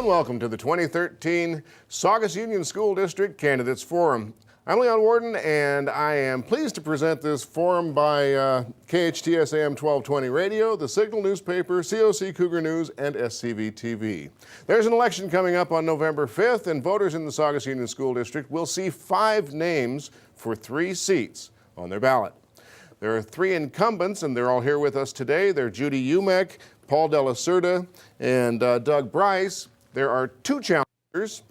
welcome to the 2013 Saugus Union School District Candidates Forum. I'm Leon Warden, and I am pleased to present this forum by KHTS AM 1220 Radio, the Signal newspaper, COC Cougar News, and SCV TV. There's an election coming up on November 5th, and voters in the Saugus Union School District will see 5 names for 3 seats on their ballot. There are 3 incumbents, and they're all here with us today. They're Judy Umek, Paul De La Cerda, and Doug Bryce. There are 2 challengers.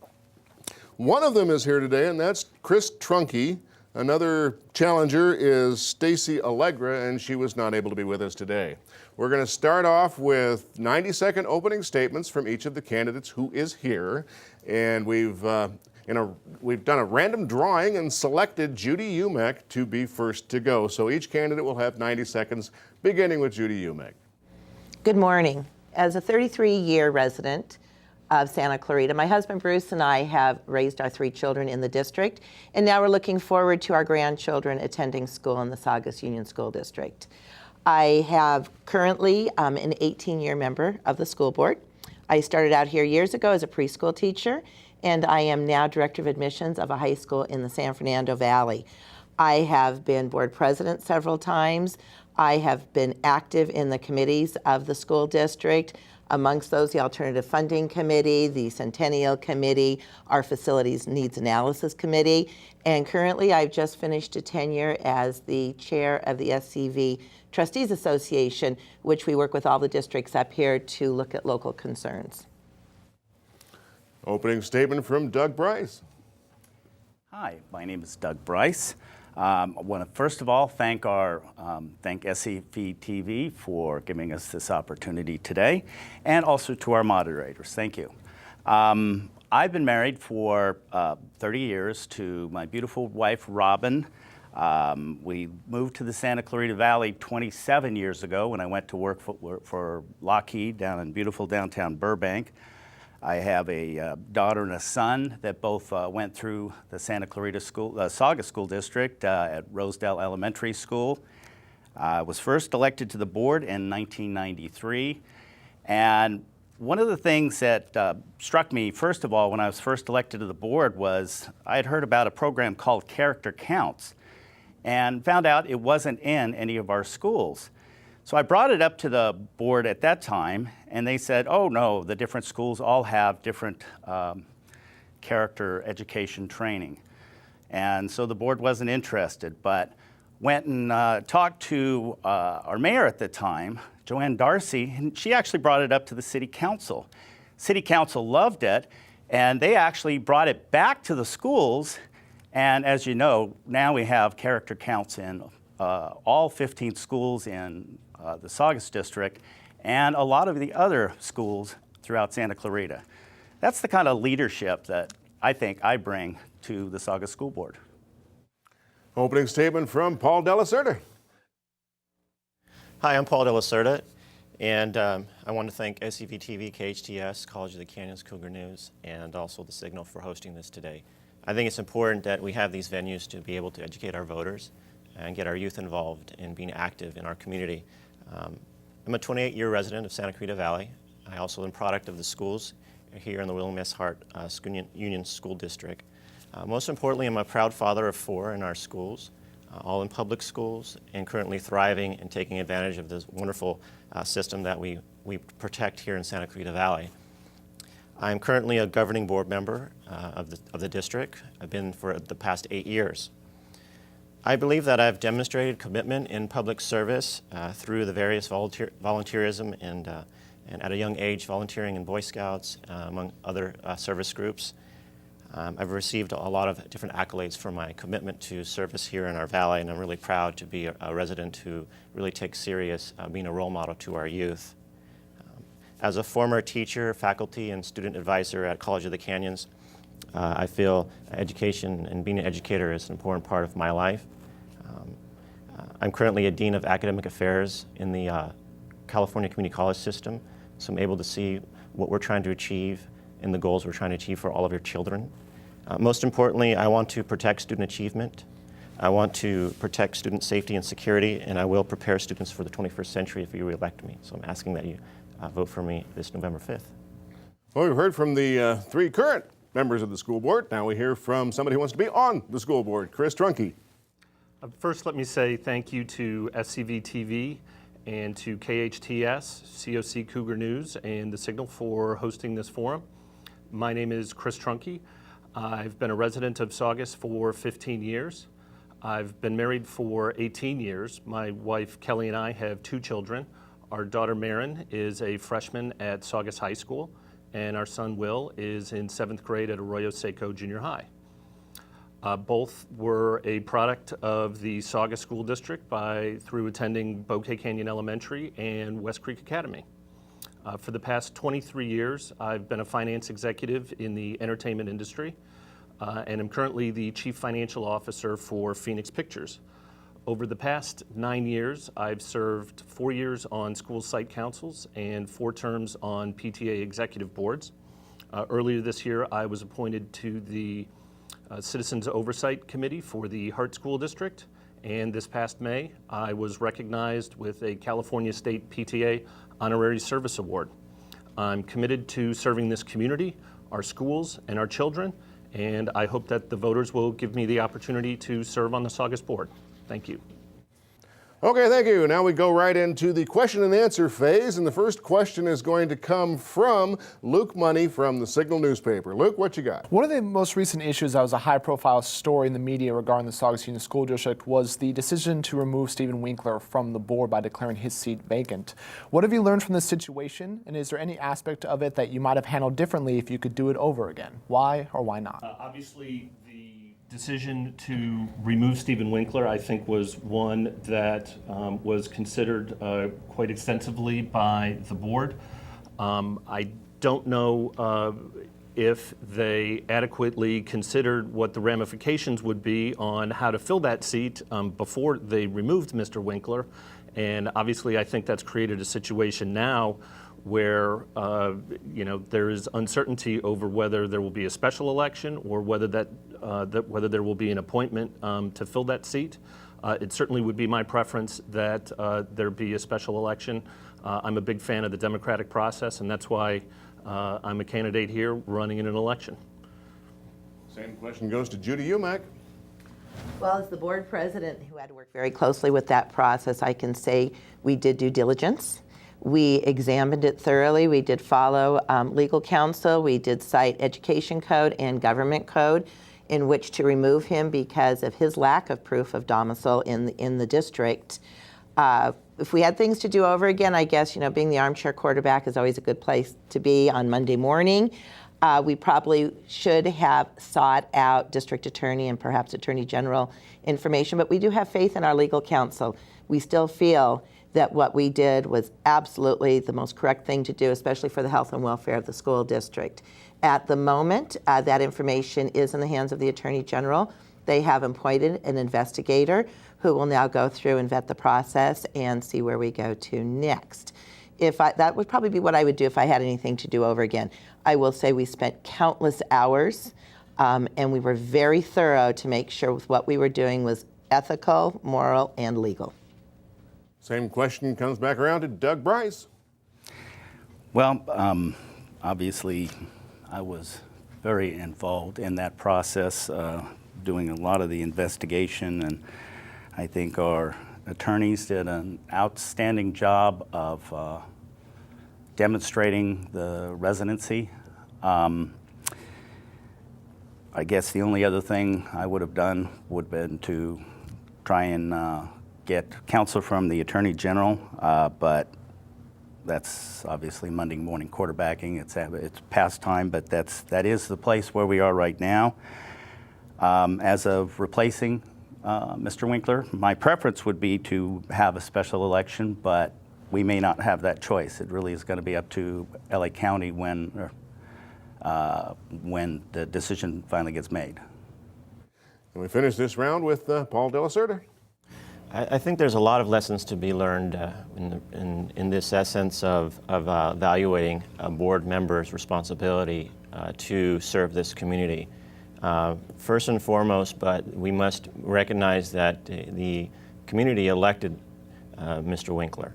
One of them is here today, and that's Chris Trunke. Another challenger is Stacy Allegra, and she was not able to be with us today. We're going to start off with 90-second opening statements from each of the candidates who is here, and we've done a random drawing and selected Judy Umek to be first to go. So each candidate will have 90 seconds, beginning with Judy Umek. Good morning. As a 33-year resident of Santa Clarita, my husband Bruce and I have raised our 3 children in the district, and now we're looking forward to our grandchildren attending school in the Saugus Union School District. I have currently an 18-year member of the school board. I started out here years ago as a preschool teacher, and I am now director of admissions of a high school in the San Fernando Valley. I have been board president several times. I have been active in the committees of the school district, amongst those the Alternative Funding Committee, the Centennial Committee, our Facilities Needs Analysis Committee, and currently I've just finished a tenure as the chair of the SCV Trustees Association, which we work with all the districts up here to look at local concerns. Opening statement from Doug Bryce. Hi, my name is Doug Bryce. I want to first of all thank SCV TV for giving us this opportunity today, and also to our moderators. Thank you. I've been married for 30 years to my beautiful wife, Robin. We moved to the Santa Clarita Valley 27 years ago when I went to work for Lockheed down in beautiful downtown Burbank. I have a daughter and a son that both went through the Santa Clarita Saugus School District at Rosedale Elementary School. I was first elected to the board in 1993. And one of the things that struck me, first of all, when I was first elected to the board was I had heard about a program called Character Counts and found out it wasn't in any of our schools. So I brought it up to the board at that time, and they said, oh no, the different schools all have different character education training. And so the board wasn't interested, but went and talked to our mayor at the time, Joanne Darcy, and she actually brought it up to the city council. City council loved it, and they actually brought it back to the schools. And as you know, now we have character counts in all 15 schools in the Saugus district and a lot of the other schools throughout Santa Clarita. That's the kind of leadership that I think I bring to the Saugus School Board. Opening statement from Paul De La Cerda. Hi, I'm Paul De La Cerda, and I want to thank SCV TV, KHTS, College of the Canyons, Cougar News, and also the Signal for hosting this today. I think it's important that we have these venues to be able to educate our voters and get our youth involved in being active in our community. I'm a 28-year resident of Santa Clarita Valley. I also am a product of the schools here in the William S. Hart Union School District. Most importantly, I'm a proud father of 4 in our schools, all in public schools, and currently thriving and taking advantage of this wonderful system that we protect here in Santa Clarita Valley. I'm currently a governing board member of the district. I've been for the past 8 years. I believe that I've demonstrated commitment in public service through the various volunteerism and at a young age volunteering in Boy Scouts, among other service groups. I've received a lot of different accolades for my commitment to service here in our valley, and I'm really proud to be a resident who really takes serious being a role model to our youth. As a former teacher, faculty, and student advisor at College of the Canyons, I feel education and being an educator is an important part of my life. I'm currently a Dean of Academic Affairs in the California Community College system, so I'm able to see what we're trying to achieve and the goals we're trying to achieve for all of your children. Most importantly, I want to protect student achievement. I want to protect student safety and security, and I will prepare students for the 21st century if you re-elect me. So I'm asking that you vote for me this November 5th. Well, we've heard from the three current members of the school board. Now we hear from somebody who wants to be on the school board, Chris Trunke. First, let me say thank you to SCV TV and to KHTS, COC Cougar News, and The Signal for hosting this forum. My name is Chris Trunke. I've been a resident of Saugus for 15 years. I've been married for 18 years. My wife Kelly and I have 2 children. Our daughter Marin is a freshman at Saugus High School, and our son Will is in 7th grade at Arroyo Seco Junior High. Both were a product of the Saugus School District through attending Bouquet Canyon Elementary and West Creek Academy. For the past 23 years, I've been a finance executive in the entertainment industry, and I'm currently the Chief Financial Officer for Phoenix Pictures. Over the past 9 years, I've served 4 years on school site councils and 4 terms on PTA executive boards. Earlier this year, I was appointed to the Citizens Oversight Committee for the Hart School District, and this past May, I was recognized with a California State PTA Honorary Service Award. I'm committed to serving this community, our schools, and our children, and I hope that the voters will give me the opportunity to serve on the Saugus board. Thank you. Okay, thank you. Now we go right into the question and answer phase, and the first question is going to come from Luke Money from the Signal newspaper. Luke, what you got? One of the most recent issues that was a high-profile story in the media regarding the Saugus Union School District was the decision to remove Stephen Winkler from the board by declaring his seat vacant. What have you learned from this situation, and is there any aspect of it that you might have handled differently if you could do it over again? Why or why not? Obviously, the decision to remove Stephen Winkler, I think, was one that was considered quite extensively by the board. I don't know if they adequately considered what the ramifications would be on how to fill that seat before they removed Mr. Winkler. And obviously, I think that's created a situation now where there is uncertainty over whether there will be a special election or whether whether there will be an appointment to fill that seat. It certainly would be my preference that there be a special election. I'm a big fan of the democratic process, and that's why I'm a candidate here running in an election. Same question goes to Judy Umack. Well, as the board president who had to work very closely with that process, I can say we did due diligence. We examined it thoroughly. We did follow legal counsel. We did cite education code and government code in which to remove him because of his lack of proof of domicile in the district. If we had things to do over again, I guess, being the armchair quarterback is always a good place to be on Monday morning. We probably should have sought out district attorney and perhaps attorney general information, but we do have faith in our legal counsel. We still feel that what we did was absolutely the most correct thing to do, especially for the health and welfare of the school district. At the moment, that information is in the hands of the Attorney General. They have appointed an investigator who will now go through and vet the process and see where we go to next. That would probably be what I would do if I had anything to do over again. I will say we spent countless hours and we were very thorough to make sure what we were doing was ethical, moral, and legal. Same question comes back around to Doug Bryce. Well, obviously, I was very involved in that process, doing a lot of the investigation, and I think our attorneys did an outstanding job of demonstrating the residency. I guess the only other thing I would have done would have been to try and get counsel from the Attorney General, but that's obviously Monday morning quarterbacking. It's past time, but that is the place where we are right now. As of replacing Mr. Winkler, my preference would be to have a special election, but we may not have that choice. It really is going to be up to LA County when the decision finally gets made. And we finish this round with Paul De La Cerda. I think there's a lot of lessons to be learned in this essence of evaluating a board member's responsibility to serve this community. First and foremost, but we must recognize that the community elected Mr. Winkler,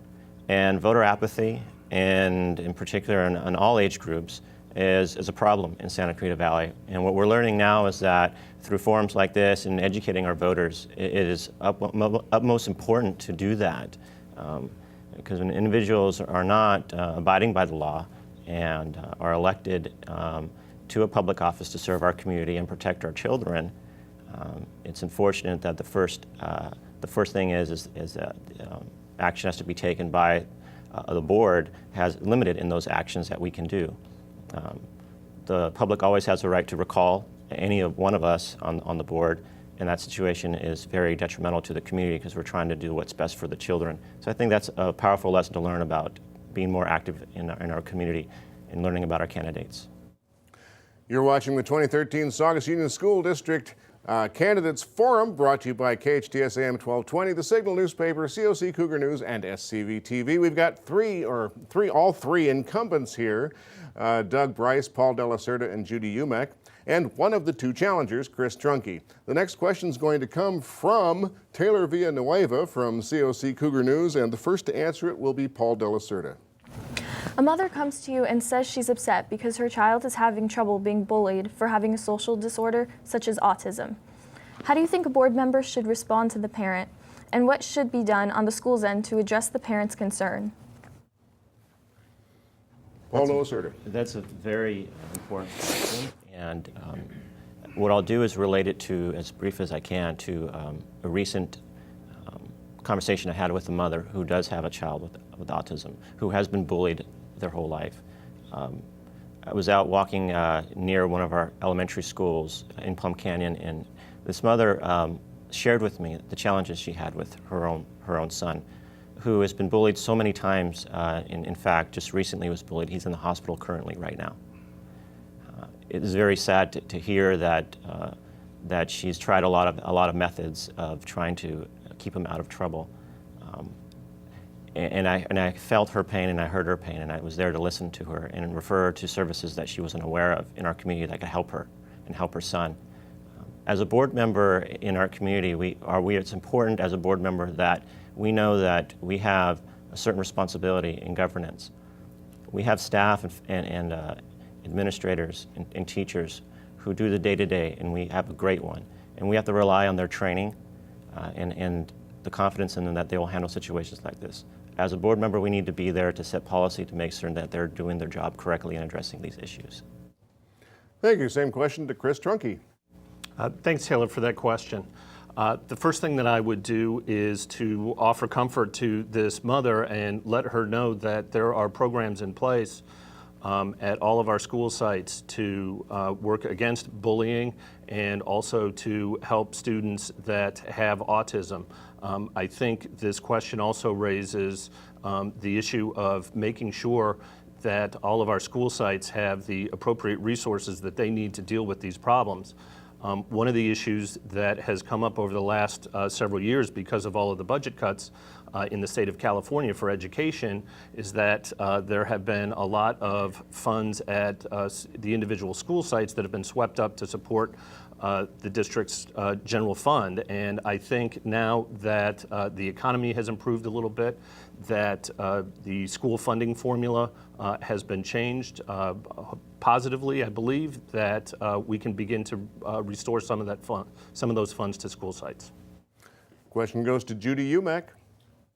and voter apathy, and in particular on all age groups, is a problem in Santa Clarita Valley. And what we're learning now is that through forums like this and educating our voters, it is utmost important to do that. Because when individuals are not abiding by the law and are elected to a public office to serve our community and protect our children, it's unfortunate that the first thing is that action has to be taken by the board has limited in those actions that we can do. The public always has the right to recall any of one of us on the board, and that situation is very detrimental to the community because we're trying to do what's best for the children. So I think that's a powerful lesson to learn about being more active in our community and learning about our candidates. You're watching the 2013 Saugus Union School District Candidates Forum, brought to you by KHTS AM 1220, the Signal newspaper, COC Cougar News, and SCV TV. We've got all three incumbents here, Doug Bryce, Paul Delacerda, and Judy Umek, and one of the two challengers, Chris Trunke. The next question is going to come from Taylor Villanueva from COC Cougar News, and the first to answer it will be Paul Delacerda. A mother comes to you and says she's upset because her child is having trouble being bullied for having a social disorder such as autism. How do you think a board member should respond to the parent, and what should be done on the school's end to address the parent's concern? Paul Delacerda. That's a very important question, and what I'll do is relate it to, as brief as I can, to a recent conversation I had with a mother who does have a child with autism, who has been bullied their whole life. I was out walking near one of our elementary schools in Plum Canyon, and this mother shared with me the challenges she had with her own son, who has been bullied so many times. In fact, just recently was bullied. He's in the hospital currently right now. It is very sad to hear that she's tried a lot of methods of trying to keep him out of trouble. And I felt her pain, and I heard her pain, and I was there to listen to her and refer her to services that she wasn't aware of in our community that could help her and help her son. As a board member in our community, it's important as a board member that we know that we have a certain responsibility in governance. We have staff and administrators and teachers who do the day-to-day, and we have a great one. And we have to rely on their training and the confidence in them that they will handle situations like this. As a board member, we need to be there to set policy to make certain that they're doing their job correctly in addressing these issues. Thank you. Same question to Chris Trunke. Thanks, Taylor, for that question. The first thing that I would do is to offer comfort to this mother and let her know that there are programs in place at all of our school sites to work against bullying and also to help students that have autism. I think this question also raises the issue of making sure that all of our school sites have the appropriate resources that they need to deal with these problems. One of the issues that has come up over the last several years because of all of the budget cuts in the state of California for education is that there have been a lot of funds at the individual school sites that have been swept up to support the district's general fund. And I think now that the economy has improved a little bit, that the school funding formula has been changed positively, I believe that we can begin to restore some of those funds to school sites. Question goes to Judy Umek.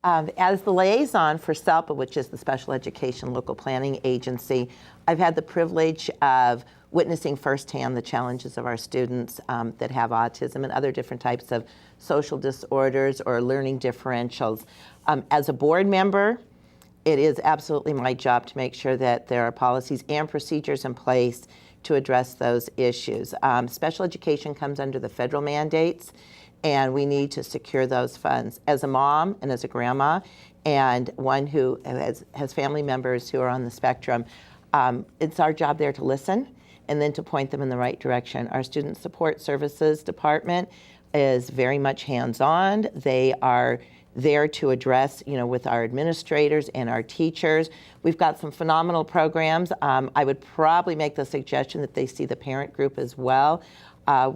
As the liaison for SELPA, which is the Special Education Local Planning Agency, I've had the privilege of witnessing firsthand the challenges of our students that have autism and other different types of social disorders or learning differentials. As a board member, it is absolutely my job to make sure that there are policies and procedures in place to address those issues. Special education comes under the federal mandates, and we need to secure those funds. As a mom and as a grandma and one who has family members who are on the spectrum, it's our job there to listen and then to point them in the right direction. Our Student Support Services Department is very much hands-on. They are there to address, with our administrators and our teachers. We've got some phenomenal programs. I would probably make the suggestion that they see the parent group as well.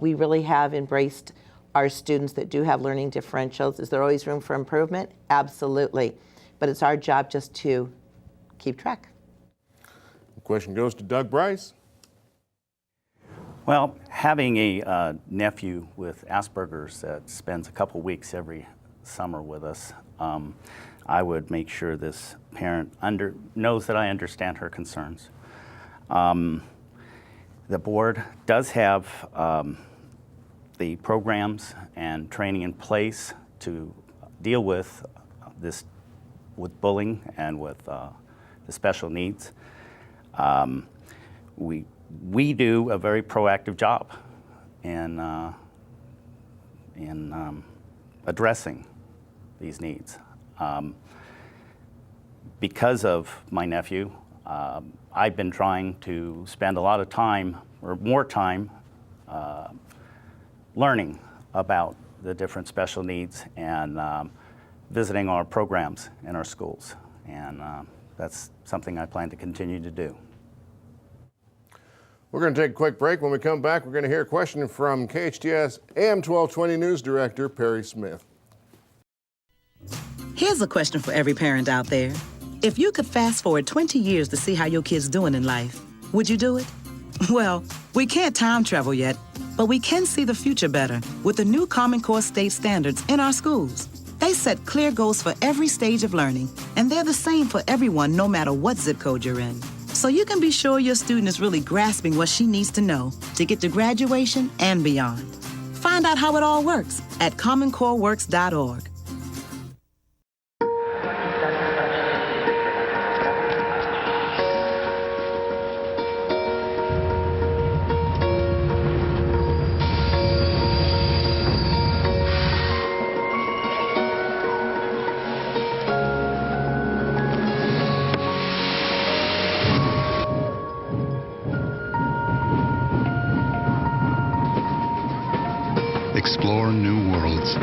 We really have embraced our students that do have learning differentials. Is there always room for improvement? Absolutely. But it's our job just to keep track. The question goes to Doug Bryce. Well, having a nephew with Asperger's that spends a couple weeks every summer with us, I would make sure this parent knows that I understand her concerns. The board does have the programs and training in place to deal with bullying and with the special needs. We do a very proactive job in addressing these needs. Because of my nephew, I've been trying to spend a lot of time, or more time, learning about the different special needs and visiting our programs in our schools. And that's something I plan to continue to do. We're going to take a quick break. When we come back, we're going to hear a question from KHTS AM 1220 News Director Perry Smith. Here's a question for every parent out there. If you could fast forward 20 years to see how your kid's doing in life, would you do it? Well, we can't time travel yet, but we can see the future better with the new Common Core state standards in our schools. They set clear goals for every stage of learning, and they're the same for everyone no matter what zip code you're in. So you can be sure your student is really grasping what she needs to know to get to graduation and beyond. Find out how it all works at commoncoreworks.org. Explore new worlds.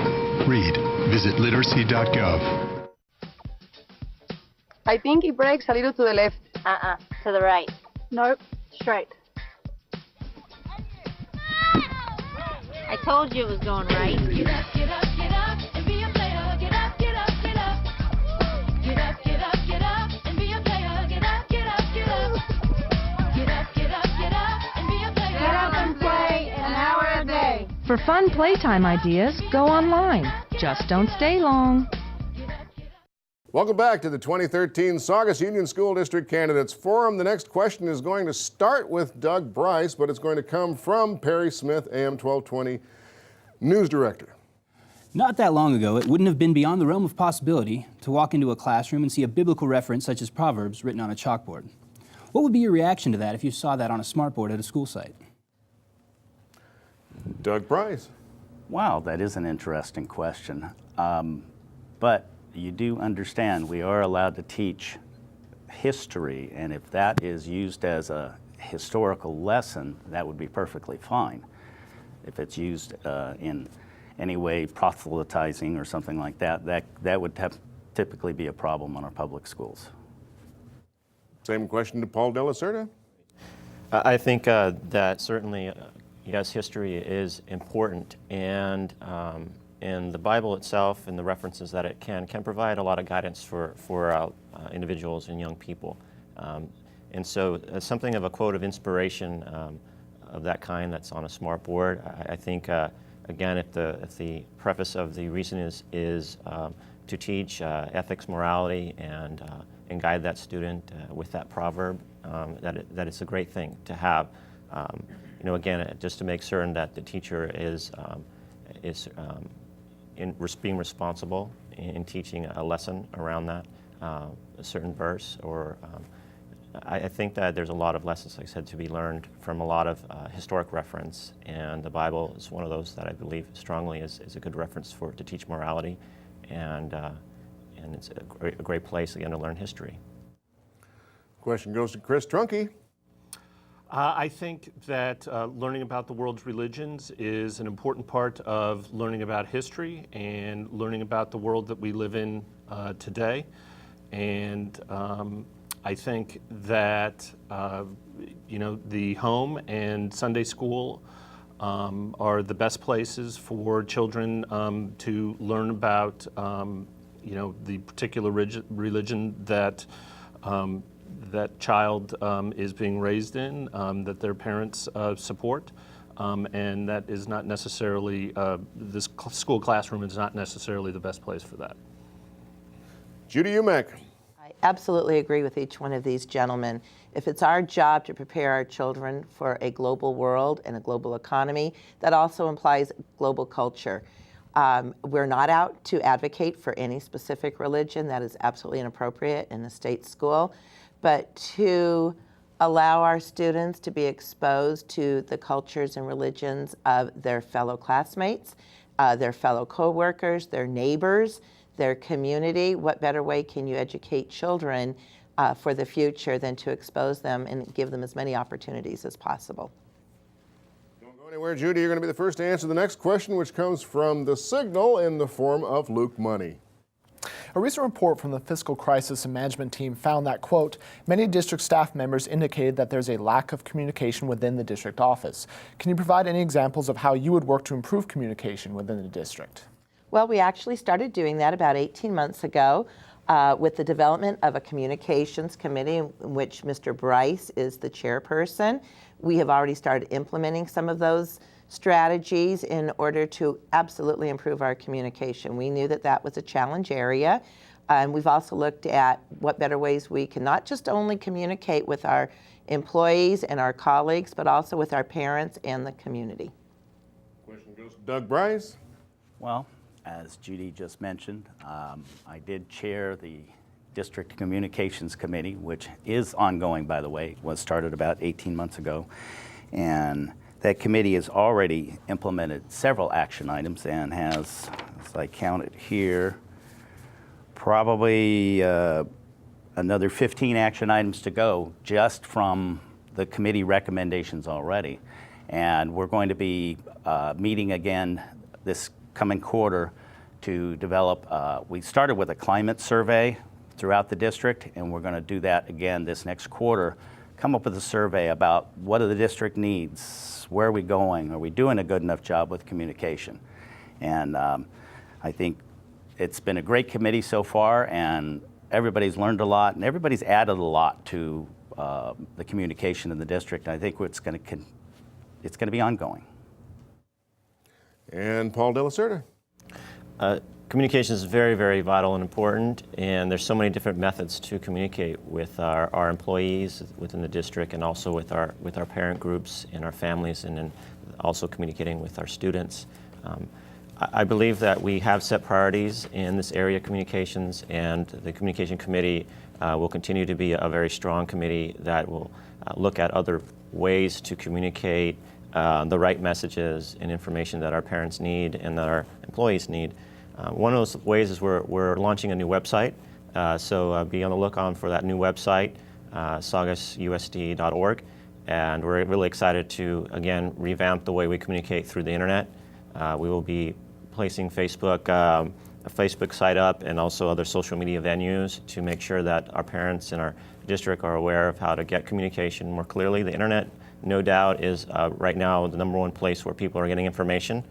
Read. Visit literacy.gov. I think it breaks a little to the left. To the right. Nope, straight. I told you it was going right. Get up, get up, get up, and be a player. Get up, get up, get up. Get up, get up, get up, and be a player. Get up, get up, get up. Get up, get up, get up, and be a player. Get up and play an hour a day. For fun playtime ideas, go online. Just don't stay long. Welcome back to the 2013 Saugus Union School District Candidates Forum. The next question is going to start with Doug Bryce, but it's going to come from Perry Smith, AM 1220 News Director. Not that long ago, it wouldn't have been beyond the realm of possibility to walk into a classroom and see a biblical reference such as Proverbs written on a chalkboard. What would be your reaction to that if you saw that on a smartboard at a school site? Doug Bryce. Wow, that is an interesting question. But you do understand we are allowed to teach history, and if that is used as a historical lesson, that would be perfectly fine. If it's used in any way proselytizing or something like that, that would typically be a problem on our public schools. Same question to Paul Delacerda. I think that certainly, yes, history is important, and the Bible itself and the references that it can provide a lot of guidance for individuals and young people. And so something of a quote of inspiration of that kind that's on a smart board, I think, again, if the preface of the reason is to teach ethics, morality, and guide that student with that proverb, that it's a great thing to have. Again, just to make certain that the teacher is being responsible in teaching a lesson around that, a certain verse, or I think that there's a lot of lessons, like I said, to be learned from a lot of historic reference, and the Bible is one of those that I believe strongly is a good reference to teach morality, and it's a great place, again, to learn history. Question goes to Chris Trunke. I think that learning about the world's religions is an important part of learning about history and learning about the world that we live in today. And I think that the home and Sunday school are the best places for children to learn about the particular religion that that child is being raised in, that their parents support. And that is not necessarily, this school classroom is not necessarily the best place for that. Judy Umek. I absolutely agree with each one of these gentlemen. If it's our job to prepare our children for a global world and a global economy, that also implies global culture. We're not out to advocate for any specific religion. That is absolutely inappropriate in a state school. But to allow our students to be exposed to the cultures and religions of their fellow classmates, their fellow co-workers, their neighbors, their community. What better way can you educate children for the future than to expose them and give them as many opportunities as possible? Don't go anywhere, Judy. You're going to be the first to answer the next question, which comes from the Signal in the form of Luke Money. A recent report from the Fiscal Crisis and Management Team found that, quote, many district staff members indicated that there's a lack of communication within the district office. Can you provide any examples of how you would work to improve communication within the district? Well, we actually started doing that about 18 months ago with the development of a communications committee in which Mr. Bryce is the chairperson. We have already started implementing some of those strategies in order to absolutely improve our communication. We knew that that was a challenge area. And we've also looked at what better ways we can not just only communicate with our employees and our colleagues, but also with our parents and the community. Question goes to Doug Bryce. Well, as Judy just mentioned, I did chair the District Communications Committee, which is ongoing, by the way. It was started about 18 months ago. And that committee has already implemented several action items and has, as I counted here, probably another 15 action items to go just from the committee recommendations already. And we're going to be meeting again this coming quarter to develop, we started with a climate survey throughout the district, and we're going to do that again this next quarter. Come up with a survey about what do the district needs, where are we going, are we doing a good enough job with communication? And I think it's been a great committee so far, and everybody's learned a lot, and everybody's added a lot to the communication in the district. I think it's going to be ongoing. And Paul De La Cerda. Communication is very, very vital and important, and there's so many different methods to communicate with our employees within the district, and also with our parent groups and our families, and then also communicating with our students. I believe that we have set priorities in this area of communications, and the Communication Committee will continue to be a very strong committee that will look at other ways to communicate the right messages and information that our parents need and that our employees need. One of those ways is we're launching a new website, so be on the lookout for that new website, saugususd.org, and we're really excited to, again, revamp the way we communicate through the internet. We will be placing a Facebook site up, and also other social media venues to make sure that our parents in our district are aware of how to get communication more clearly. The internet, no doubt, is right now the #1 place where people are getting information.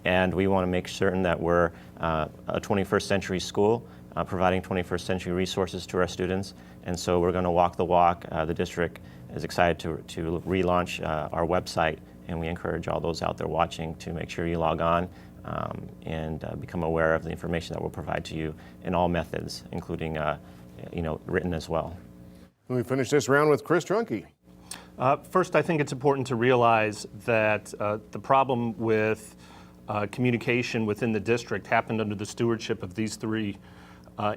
And we want to make certain that we're a 21st century school, providing 21st century resources to our students. And so we're going to walk the walk. The district is excited to relaunch our website, and we encourage all those out there watching to make sure you log on and become aware of the information that we'll provide to you in all methods, including written as well. We finish this round with Chris Trunke. First, I think it's important to realize that the problem with communication within the district happened under the stewardship of these three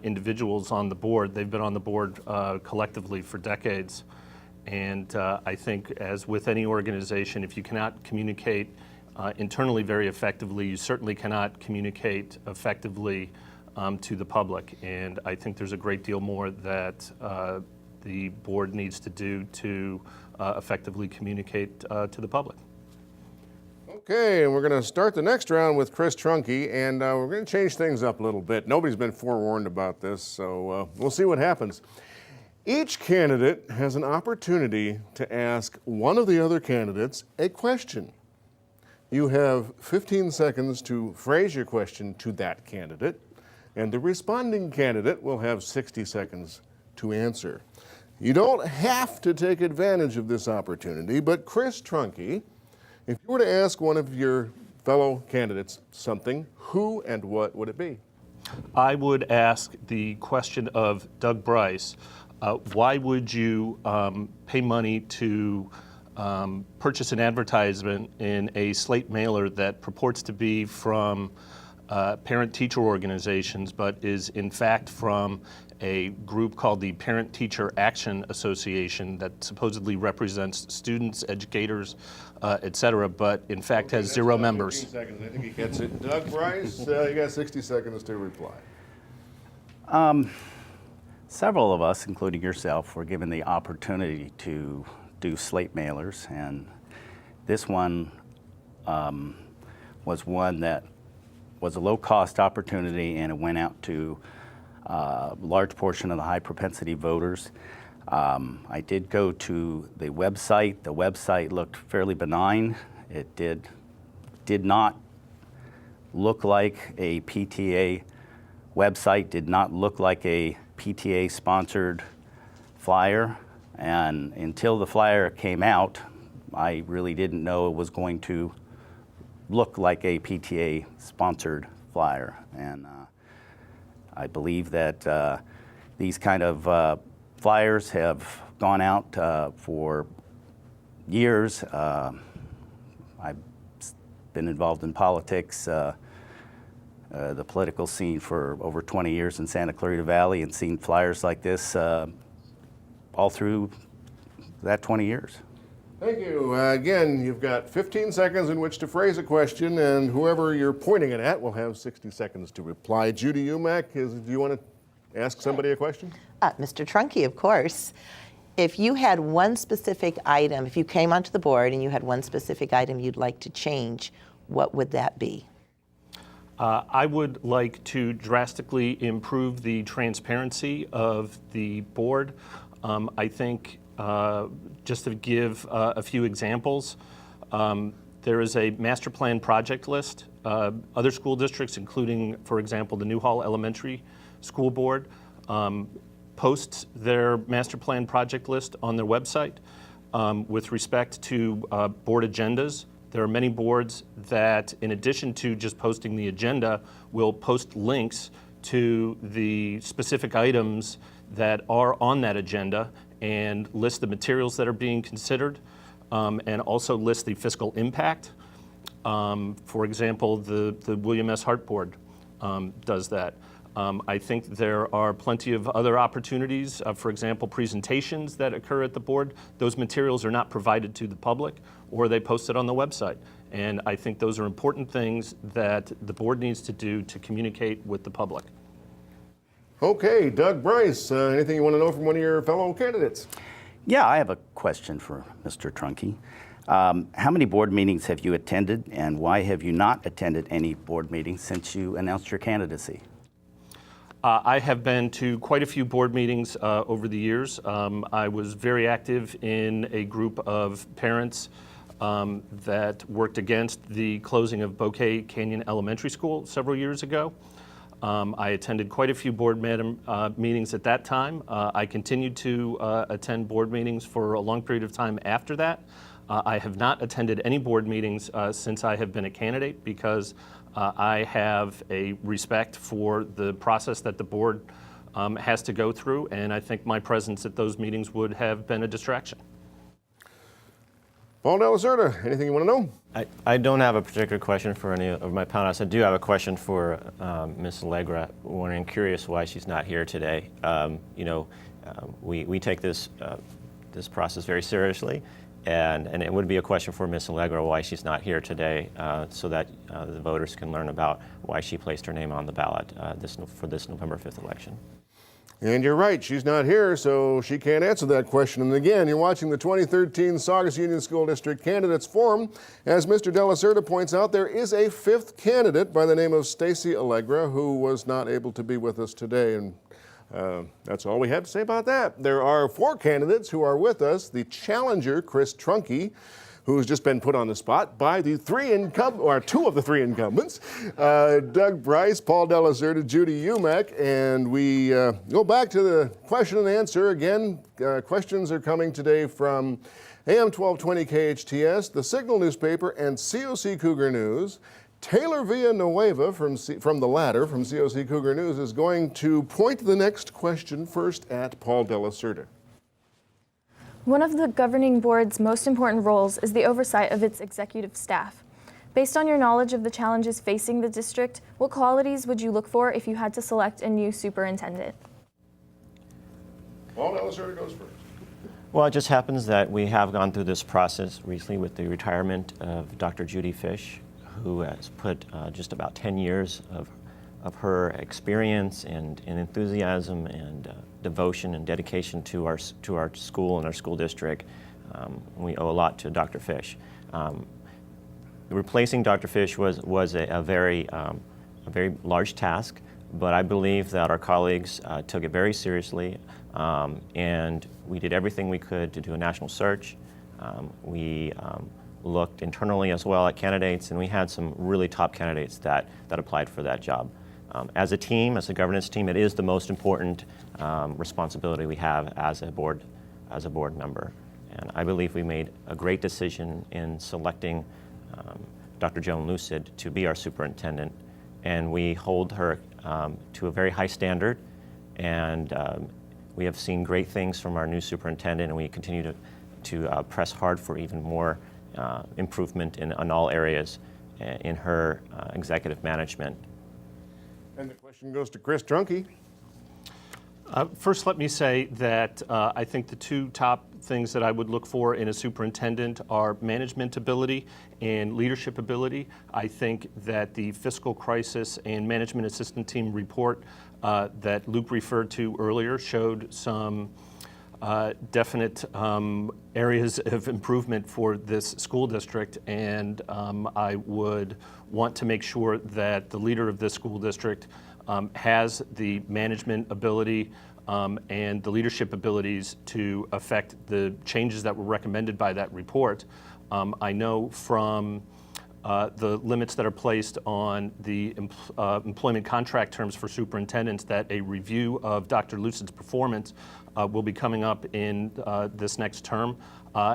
individuals on the board. They've been on the board collectively for decades. And I think, as with any organization, if you cannot communicate internally very effectively, you certainly cannot communicate effectively to the public. And I think there's a great deal more that the board needs to do to effectively communicate to the public. Okay, and we're going to start the next round with Chris Trunke, and we're going to change things up a little bit. Nobody's been forewarned about this, so we'll see what happens. Each candidate has an opportunity to ask one of the other candidates a question. You have 15 seconds to phrase your question to that candidate, and the responding candidate will have 60 seconds to answer. You don't have to take advantage of this opportunity, but Chris Trunke, if you were to ask one of your fellow candidates something, who and what would it be? I would ask the question of Doug Bryce, why would you pay money to purchase an advertisement in a slate mailer that purports to be from parent-teacher organizations, but is in fact from a group called the Parent-Teacher Action Association that supposedly represents students, educators, et cetera, but in fact has zero members? 15 seconds. I think he gets it. Doug Bryce, you got 60 seconds to reply. Several of us, including yourself, were given the opportunity to do slate mailers, and this one was one that was a low-cost opportunity, and it went out to a large portion of the high-propensity voters. I did go to the website. The website looked fairly benign. It did not look like a PTA website, did not look like a PTA-sponsored flyer, and until the flyer came out, I really didn't know it was going to look like a PTA-sponsored flyer. And I believe that these kind of flyers have gone out for years. I've been involved in politics, the political scene for over 20 years in Santa Clarita Valley, and seen flyers like this all through that 20 years. Thank you. Again, you've got 15 seconds in which to phrase a question, and whoever you're pointing it at will have 60 seconds to reply. Judy Umack, do you want to ask somebody a question? Mr. Trunke, of course. If you had one specific item, if you came onto the board and you had one specific item you'd like to change, what would that be? I would like to drastically improve the transparency of the board. I think, just to give a few examples, there is a master plan project list. Other school districts, including, for example, the Newhall Elementary School Board, posts their master plan project list on their website. With respect to board agendas, there are many boards that, in addition to just posting the agenda, will post links to the specific items that are on that agenda and list the materials that are being considered, and also list the fiscal impact. For example, the William S. Hart Board does that. I think there are plenty of other opportunities, for example, presentations that occur at the board. Those materials are not provided to the public, or they post it on the website. And I think those are important things that the board needs to do to communicate with the public. Okay, Doug Bryce, anything you want to know from one of your fellow candidates? Yeah, I have a question for Mr. Trunke. How many board meetings have you attended, and why have you not attended any board meetings since you announced your candidacy? I have been to quite a few board meetings over the years. I was very active in a group of parents that worked against the closing of Bouquet Canyon Elementary School several years ago. I attended quite a few board meetings at that time. I continued to attend board meetings for a long period of time after that. I have not attended any board meetings since I have been a candidate because I have a respect for the process that the board has to go through, and I think my presence at those meetings would have been a distraction. Paul Delacerda, anything you want to know? I don't have a particular question for any of my panelists. I do have a question for Ms. Allegra. I'm curious why she's not here today. We take this process very seriously, and it would be a question for Ms. Allegra why she's not here today, so that the voters can learn about why she placed her name on the ballot for this November 5th election. And you're right, she's not here, so she can't answer that question. And again, you're watching the 2013 Saugus Union School District Candidates Forum. As Mr. Delacerda points out, there is a fifth candidate by the name of Stacy Allegra who was not able to be with us today. And that's all we have to say about that. There are four candidates who are with us. The challenger, Chris Trunke, who's just been put on the spot by the two of the three incumbents, Doug Bryce, Paul Delacerda, Judy Umack, and we go back to the question and answer again. Questions are coming today from AM 1220 KHTS, the Signal newspaper, and COC Cougar News. Taylor Villanueva from the latter, from COC Cougar News, is going to point the next question first at Paul Delacerda. One of the governing board's most important roles is the oversight of its executive staff. Based on your knowledge of the challenges facing the district, what qualities would you look for if you had to select a new superintendent? Paul Delacerda goes first. Well, it just happens that we have gone through this process recently with the retirement of Dr. Judy Fish, who has put just about 10 years of her experience and enthusiasm and devotion and dedication to our school and our school district. We owe a lot to Dr. Fish. Replacing Dr. Fish was a very large task, but I believe that our colleagues took it very seriously, and we did everything we could to do a national search. We looked internally as well at candidates, and we had some really top candidates that applied for that job. As a team, as a governance team, it is the most important responsibility we have as a board member. And I believe we made a great decision in selecting Dr. Joan Lucid to be our superintendent, and we hold her to a very high standard, and we have seen great things from our new superintendent, and we continue to press hard for even more improvement in all areas in her executive management. And the question goes to Chris Trunke. First, let me say that I think the two top things that I would look for in a superintendent are management ability and leadership ability. I think that the fiscal crisis and management assistant team report that Luke referred to earlier showed some definite areas of improvement for this school district, and I would want to make sure that the leader of this school district has the management ability and the leadership abilities to affect the changes that were recommended by that report. I know from the limits that are placed on the employment contract terms for superintendents that a review of Dr. Lucid's performance will be coming up in this next term,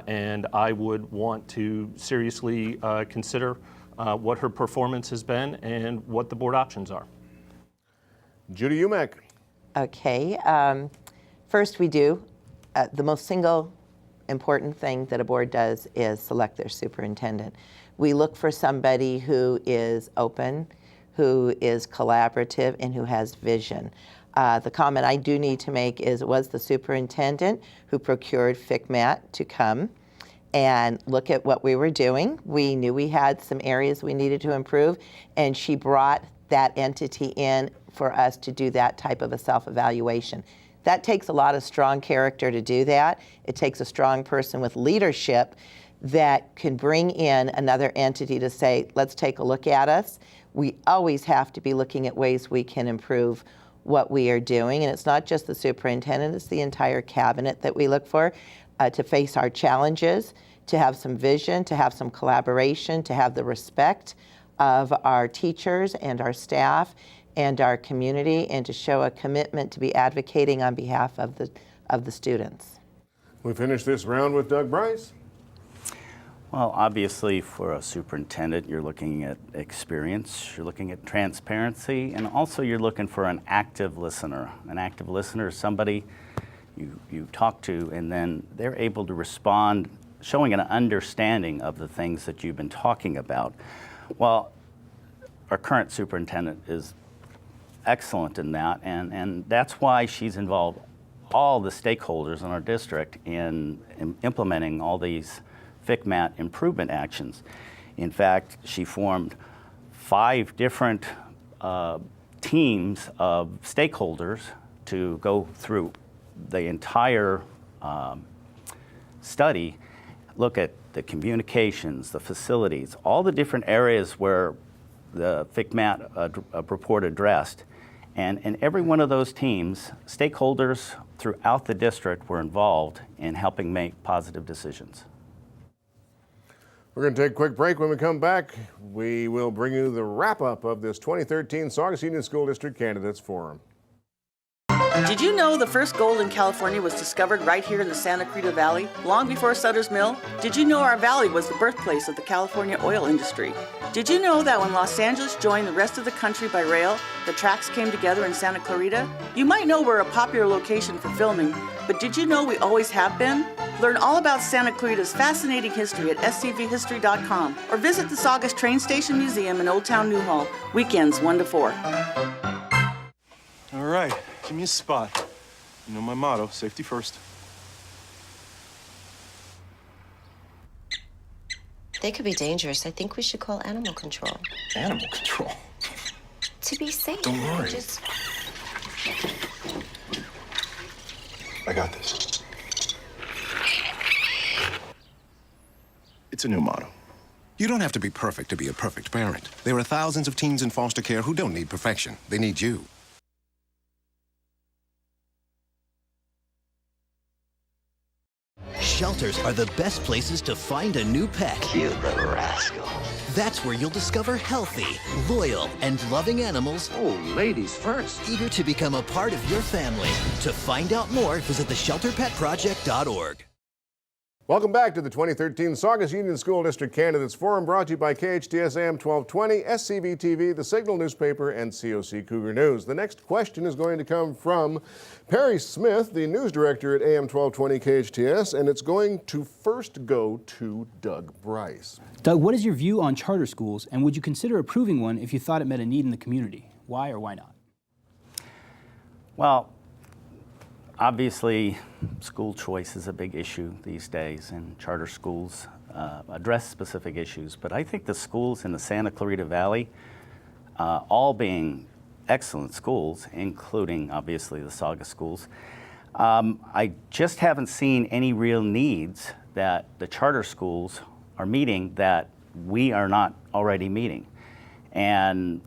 and I would want to seriously consider what her performance has been and what the board options are. Judy Umack. Okay. First, we do. The most single important thing that a board does is select their superintendent. We look for somebody who is open, who is collaborative, and who has vision. The comment I do need to make is it was the superintendent who procured FICMAT to come and look at what we were doing. We knew we had some areas we needed to improve, and she brought that entity in for us to do that type of a self-evaluation. That takes a lot of strong character to do that. It takes a strong person with leadership that can bring in another entity to say, let's take a look at us. We always have to be looking at ways we can improve what we are doing. And it's not just the superintendent, it's the entire cabinet that we look for to face our challenges, to have some vision, to have some collaboration, to have the respect of our teachers and our staff and our community, and to show a commitment to be advocating on behalf of the students. We finish this round with Doug Bryce. Well, obviously for a superintendent, you're looking at experience, you're looking at transparency, and also you're looking for an active listener. An active listener is somebody you talk to, and then they're able to respond, showing an understanding of the things that you've been talking about. Well, our current superintendent is excellent in that, and that's why she's involved all the stakeholders in our district in implementing all these FICMAT improvement actions. In fact, she formed 5 different teams of stakeholders to go through the entire study, look at the communications, the facilities, all the different areas where the FICMAT report addressed. And in every one of those teams, stakeholders throughout the district were involved in helping make positive decisions. We're going to take a quick break. When we come back, we will bring you the wrap-up of this 2013 Saugus Union School District Candidates Forum. Did you know the first gold in California was discovered right here in the Santa Clarita Valley, long before Sutter's Mill? Did you know our valley was the birthplace of the California oil industry? Did you know that when Los Angeles joined the rest of the country by rail, the tracks came together in Santa Clarita? You might know we're a popular location for filming, but did you know we always have been? Learn all about Santa Clarita's fascinating history at scvhistory.com or visit the Saugus Train Station Museum in Old Town Newhall, weekends 1 to 4. All right, give me a spot. You know my motto, safety first. They could be dangerous. I think we should call animal control. Animal control? To be safe. Don't worry. Just... I got this. It's a new motto. You don't have to be perfect to be a perfect parent. There are thousands of teens in foster care who don't need perfection. They need you. Shelters are the best places to find a new pet. You little rascal. That's where you'll discover healthy, loyal, and loving animals. Oh, ladies first. Eager to become a part of your family. To find out more, visit theshelterpetproject.org. Welcome back to the 2013 Saugus Union School District Candidates Forum, brought to you by KHTS AM 1220, SCV TV, The Signal newspaper, and COC Cougar News. The next question is going to come from Perry Smith, the news director at AM 1220 KHTS, and it's going to first go to Doug Bryce. Doug, what is your view on charter schools, and would you consider approving one if you thought it met a need in the community? Why or why not? Well, obviously, school choice is a big issue these days, and charter schools address specific issues. But I think the schools in the Santa Clarita Valley, all being excellent schools, including obviously the Saugus schools, I just haven't seen any real needs that the charter schools are meeting that we are not already meeting. And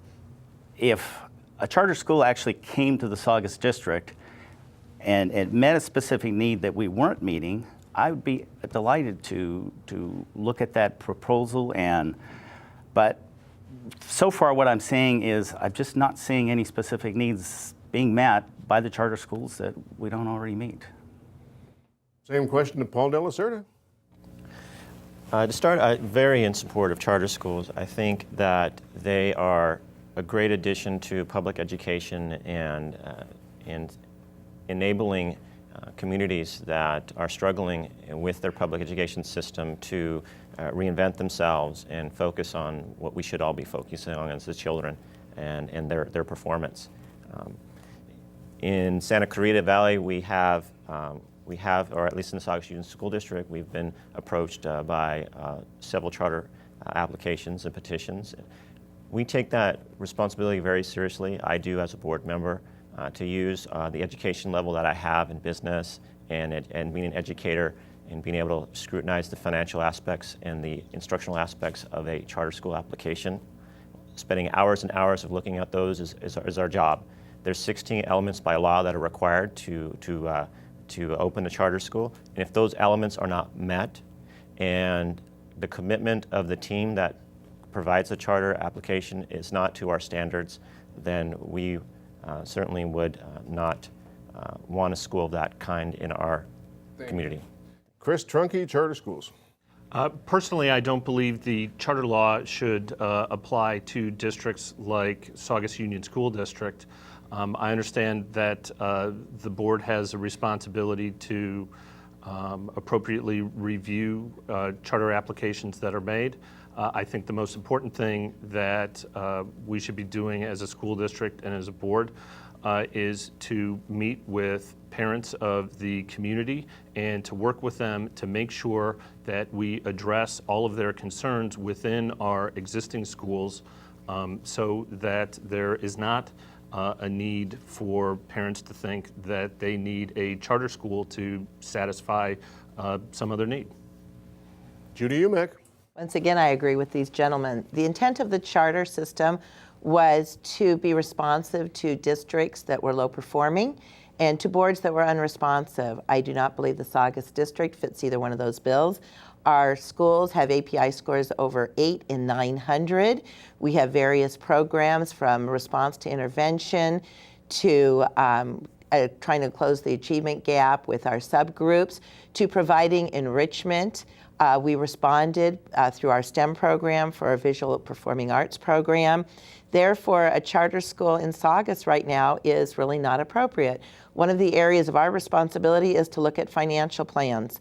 if a charter school actually came to the Saugus district and it met a specific need that we weren't meeting, I would be delighted to look at that proposal. But so far what I'm saying is I'm just not seeing any specific needs being met by the charter schools that we don't already meet. Same question to Paul De La Cerda. To start, I'm very in support of charter schools. I think that they are a great addition to public education and enabling communities that are struggling with their public education system to reinvent themselves and focus on what we should all be focusing on as the children and their performance. In Santa Clarita Valley, we have, or at least in the Saugus Union School District, we've been approached by several charter applications and petitions. We take that responsibility very seriously. I do as a board member. To use the education level that I have in business and being an educator and being able to scrutinize the financial aspects and the instructional aspects of a charter school application. Spending hours and hours of looking at those is our job. There's 16 elements by law that are required to open a charter school, and if those elements are not met and the commitment of the team that provides a charter application is not to our standards, then we certainly would not want a school of that kind in our community. Chris Trunke, charter schools. Personally, I don't believe the charter law should apply to districts like Saugus Union School District. I understand that the board has a responsibility to appropriately review charter applications that are made. I think the most important thing that we should be doing as a school district and as a board is to meet with parents of the community and to work with them to make sure that we address all of their concerns within our existing schools so that there is not a need for parents to think that they need a charter school to satisfy some other need. Judy Umek. Once again, I agree with these gentlemen. The intent of the charter system was to be responsive to districts that were low performing and to boards that were unresponsive. I do not believe the Saugus district fits either one of those bills. Our schools have API scores over 8 and 900. We have various programs from response to intervention to trying to close the achievement gap with our subgroups to providing enrichment. We responded through our STEM program for our visual performing arts program. Therefore, a charter school in Saugus right now is really not appropriate. One of the areas of our responsibility is to look at financial plans.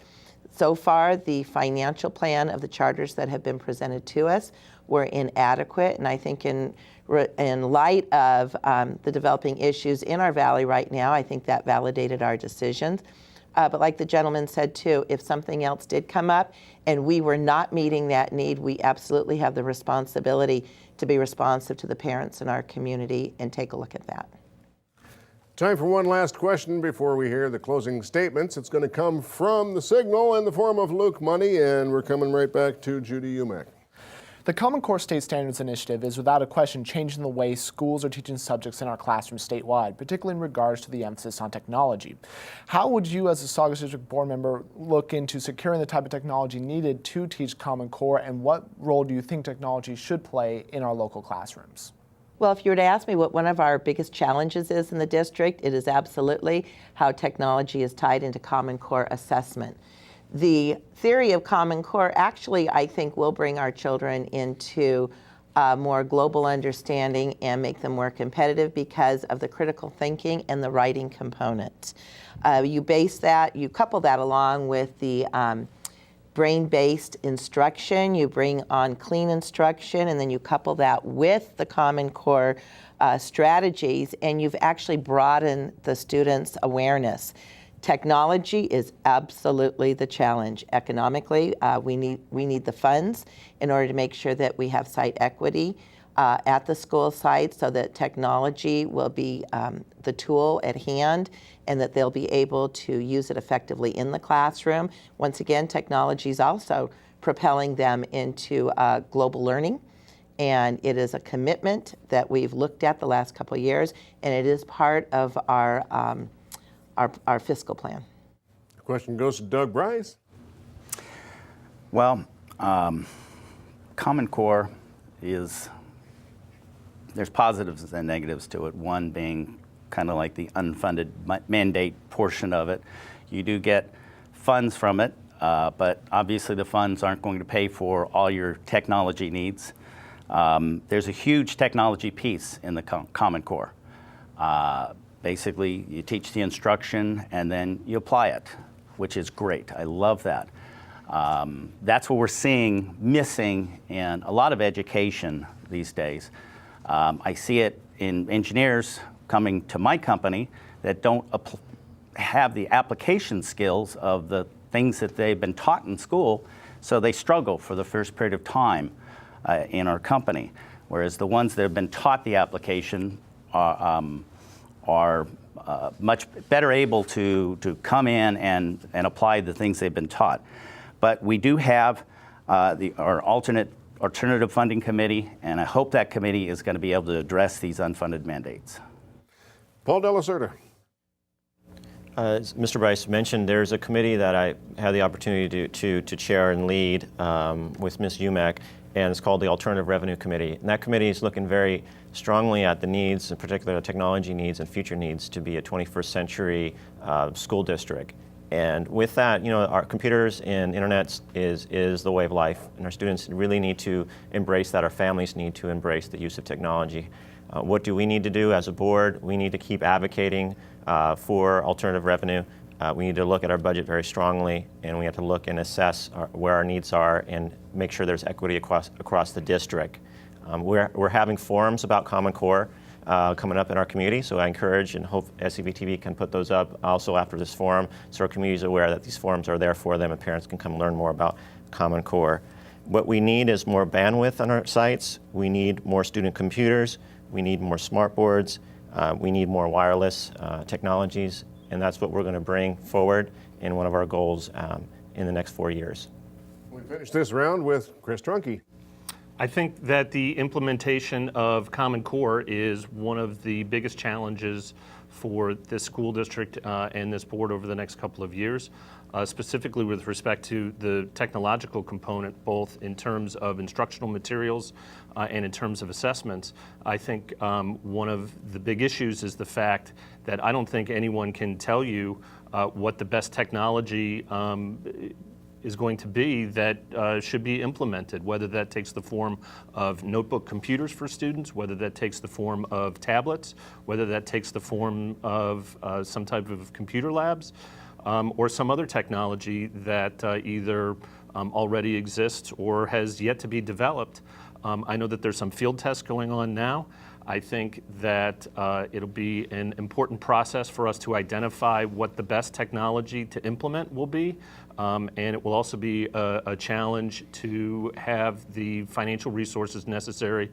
So far, the financial plan of the charters that have been presented to us were inadequate, and I think in light of the developing issues in our valley right now, I think that validated our decisions. But like the gentleman said too, if something else did come up and we were not meeting that need, we absolutely have the responsibility to be responsive to the parents in our community and take a look at that. Time for one last question before we hear the closing statements. It's going to come from the Signal in the form of Luke Money, and we're coming right back to Judy Umack. The Common Core State Standards Initiative is without a question changing the way schools are teaching subjects in our classrooms statewide, particularly in regards to the emphasis on technology. How would you as a Saugus District Board member look into securing the type of technology needed to teach Common Core, and what role do you think technology should play in our local classrooms? Well, if you were to ask me what one of our biggest challenges is in the district, it is absolutely how technology is tied into Common Core assessment. The theory of Common Core actually, I think, will bring our children into a more global understanding and make them more competitive because of the critical thinking and the writing component. You couple that along with the brain-based instruction, you bring on clean instruction, and then you couple that with the Common Core strategies, and you've actually broadened the students' awareness. Technology is absolutely the challenge. Economically, we need the funds in order to make sure that we have site equity at the school site so that technology will be the tool at hand and that they'll be able to use it effectively in the classroom. Once again, technology is also propelling them into global learning, and it is a commitment that we've looked at the last couple of years, and it is part of our fiscal plan. The question goes to Doug Bryce. Well, Common Core there's positives and negatives to it. One being kind of like the unfunded mandate portion of it. You do get funds from it, but obviously the funds aren't going to pay for all your technology needs. There's a huge technology piece in the Common Core. Basically, you teach the instruction and then you apply it, which is great. I love that. That's what we're seeing missing in a lot of education these days. I see it in engineers coming to my company that don't have the application skills of the things that they've been taught in school, so they struggle for the first period of time in our company. Whereas the ones that have been taught the application are much better able to come in and apply the things they've been taught. But we do have our alternative funding committee, and I hope that committee is going to be able to address these unfunded mandates. Paul Delacerda. As Mr. Bryce mentioned, there's a committee that I had the opportunity to chair and lead with Ms. Umack, and it's called the Alternative Revenue Committee. And that committee is looking very strongly at the needs, in particular the technology needs and future needs to be a 21st century school district. And with that, our computers and internet is the way of life, and our students really need to embrace that. Our families need to embrace the use of technology. What do we need to do as a board? We need to keep advocating for alternative revenue. We need to look at our budget very strongly, and we have to look and assess where our needs are and make sure there's equity across the district. We're having forums about Common Core coming up in our community, so I encourage and hope SCVTV can put those up also after this forum so our community is aware that these forums are there for them and parents can come learn more about Common Core. What we need is more bandwidth on our sites. We need more student computers. We need more smart boards. We need more wireless technologies, and that's what we're going to bring forward in one of our goals in the next 4 years. We finish this round with Chris Trunke. I think that the implementation of Common Core is one of the biggest challenges for this school district and this board over the next couple of years, specifically with respect to the technological component, both in terms of instructional materials and in terms of assessments. I think one of the big issues is the fact that I don't think anyone can tell you what the best technology is going to be that should be implemented, whether that takes the form of notebook computers for students, whether that takes the form of tablets, whether that takes the form of some type of computer labs, or some other technology that either already exists or has yet to be developed. I know that there's some field tests going on now. I think that it'll be an important process for us to identify what the best technology to implement will be, and it will also be a challenge to have the financial resources necessary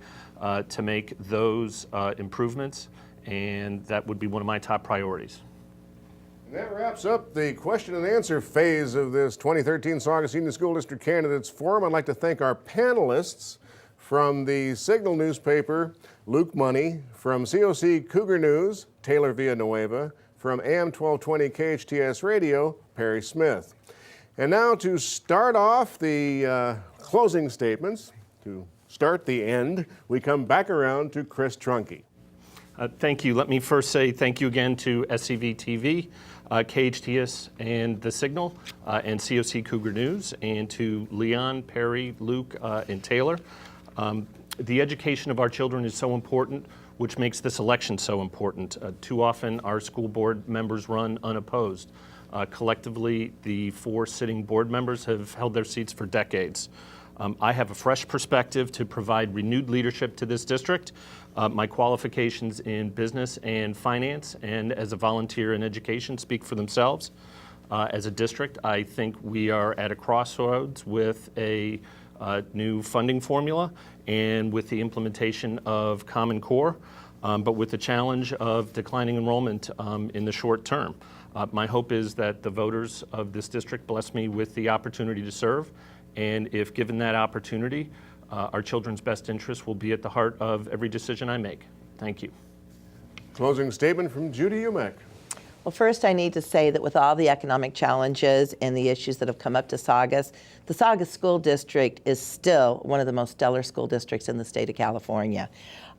to make those improvements, and that would be one of my top priorities. And that wraps up the question and answer phase of this 2013 Saugus Union School District Candidates Forum. I'd like to thank our panelists from the Signal newspaper, Luke Money, from COC Cougar News, Taylor Villanueva, from AM 1220 KHTS Radio, Perry Smith. And now to start off the closing statements, to start the end, we come back around to Chris Trunke. Thank you. Let me first say thank you again to SCV TV, KHTS and The Signal, and COC Cougar News, and to Leon, Perry, Luke, and Taylor. The education of our children is so important, which makes this election so important. Too often our school board members run unopposed. Collectively, the 4 sitting board members have held their seats for decades. I have a fresh perspective to provide renewed leadership to this district. My qualifications in business and finance and as a volunteer in education speak for themselves. As a district, I think we are at a crossroads with a new funding formula and with the implementation of Common Core, but with the challenge of declining enrollment in the short term. My hope is that the voters of this district bless me with the opportunity to serve, and if given that opportunity, our children's best interests will be at the heart of every decision I make. Thank you. Closing statement from Judy Umek. Well, first I need to say that with all the economic challenges and the issues that have come up to Saugus, the Saugus School District is still one of the most stellar school districts in the state of California.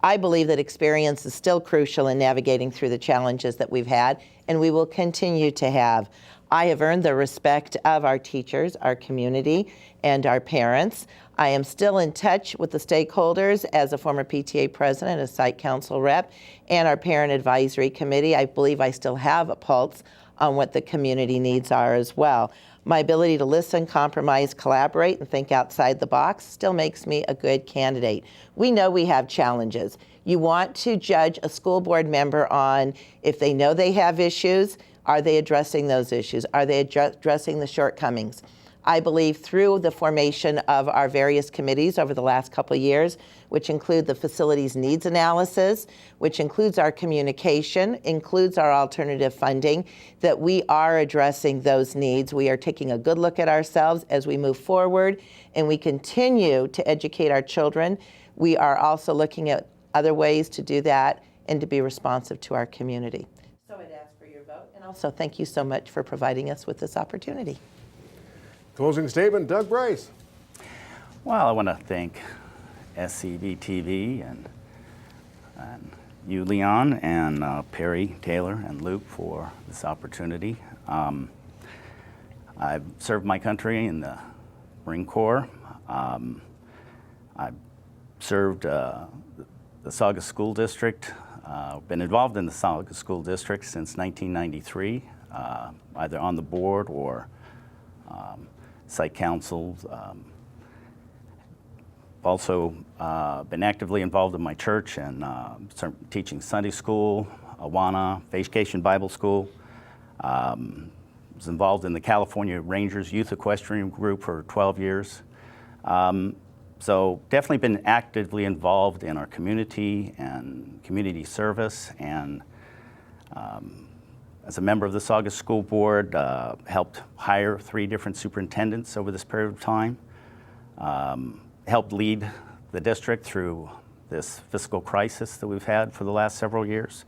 I believe that experience is still crucial in navigating through the challenges that we've had, and we will continue to have. I have earned the respect of our teachers, our community, and our parents. I am still in touch with the stakeholders as a former PTA president, a site council rep, and our parent advisory committee. I believe I still have a pulse on what the community needs are as well. My ability to listen, compromise, collaborate, and think outside the box still makes me a good candidate. We know we have challenges. You want to judge a school board member on if they know they have issues, are they addressing those issues? Are they addressing the shortcomings? I believe through the formation of our various committees over the last couple of years, which include the facilities needs analysis, which includes our communication, includes our alternative funding, that we are addressing those needs. We are taking a good look at ourselves as we move forward, and we continue to educate our children. We are also looking at other ways to do that and to be responsive to our community. So I'd ask for your vote, and also thank you so much for providing us with this opportunity. Closing statement, Doug Bryce. Well, I want to thank SCV TV and you, Leon, and Perry, Taylor, and Luke for this opportunity. I've served my country in the Marine Corps. I've served the Saugus School District. Been involved in the Saugus School District since 1993, either on the board or site council. Also been actively involved in my church and teaching Sunday school, Awana, Vacation Bible School. Was involved in the California Rangers Youth Equestrian Group for 12 years. So definitely been actively involved in our community and community service, and as a member of the Saugus School Board, helped hire 3 different superintendents over this period of time, helped lead the district through this fiscal crisis that we've had for the last several years.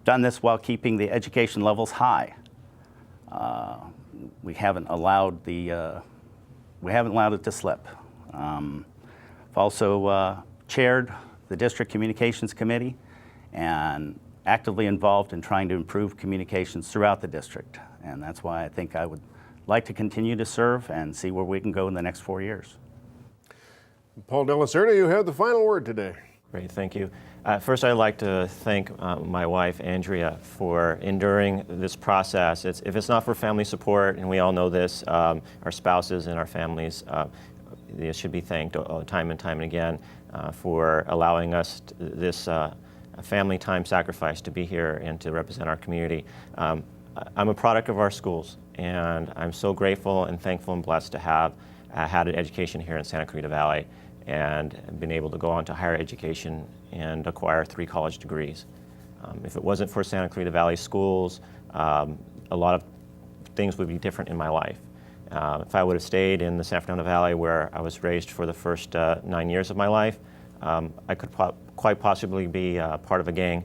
Done this while keeping the education levels high. We haven't allowed it to slip. I've also chaired the District Communications Committee and actively involved in trying to improve communications throughout the district. And that's why I think I would like to continue to serve and see where we can go in the next 4 years. Paul De La Cerda, you have the final word today. Great, thank you. First, I'd like to thank my wife, Andrea, for enduring this process. If it's not for family support, and we all know this, our spouses and our families they should be thanked time and time and again for allowing us this family time sacrifice to be here and to represent our community. I'm a product of our schools, and I'm so grateful and thankful and blessed to have had an education here in Santa Clarita Valley and been able to go on to higher education and acquire 3 college degrees. If it wasn't for Santa Clarita Valley schools, a lot of things would be different in my life. If I would have stayed in the San Fernando Valley where I was raised for the first 9 years of my life, I could quite possibly be part of a gang,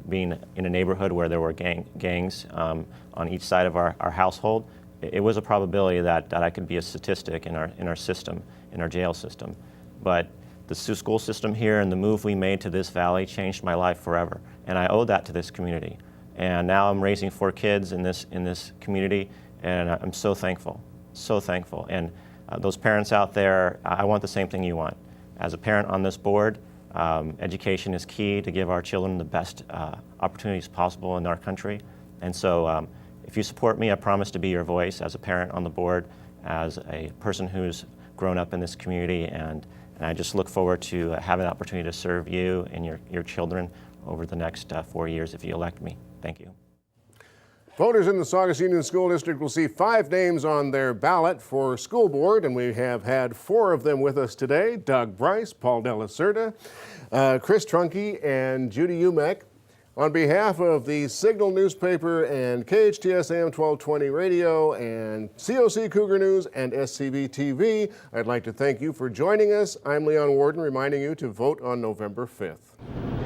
being in a neighborhood where there were gangs on each side of our household. It was a probability that I could be a statistic in our system, in our jail system. But the school system here and the move we made to this valley changed my life forever, and I owe that to this community. And now I'm raising 4 kids in this community, and I'm so thankful, so thankful. And those parents out there, I want the same thing you want. As a parent on this board, education is key to give our children the best opportunities possible in our country. And so if you support me, I promise to be your voice as a parent on the board, as a person who's grown up in this community, and I just look forward to having the opportunity to serve you and your children over the next 4 years if you elect me. Thank you. Voters in the Saugus Union School District will see 5 names on their ballot for school board, and we have had 4 of them with us today: Doug Bryce, Paul De La Cerda, Chris Trunke, and Judy Umek. On behalf of the Signal newspaper and KHTS AM 1220 radio and COC Cougar News and SCV TV, I'd like to thank you for joining us. I'm Leon Warden, reminding you to vote on November 5th.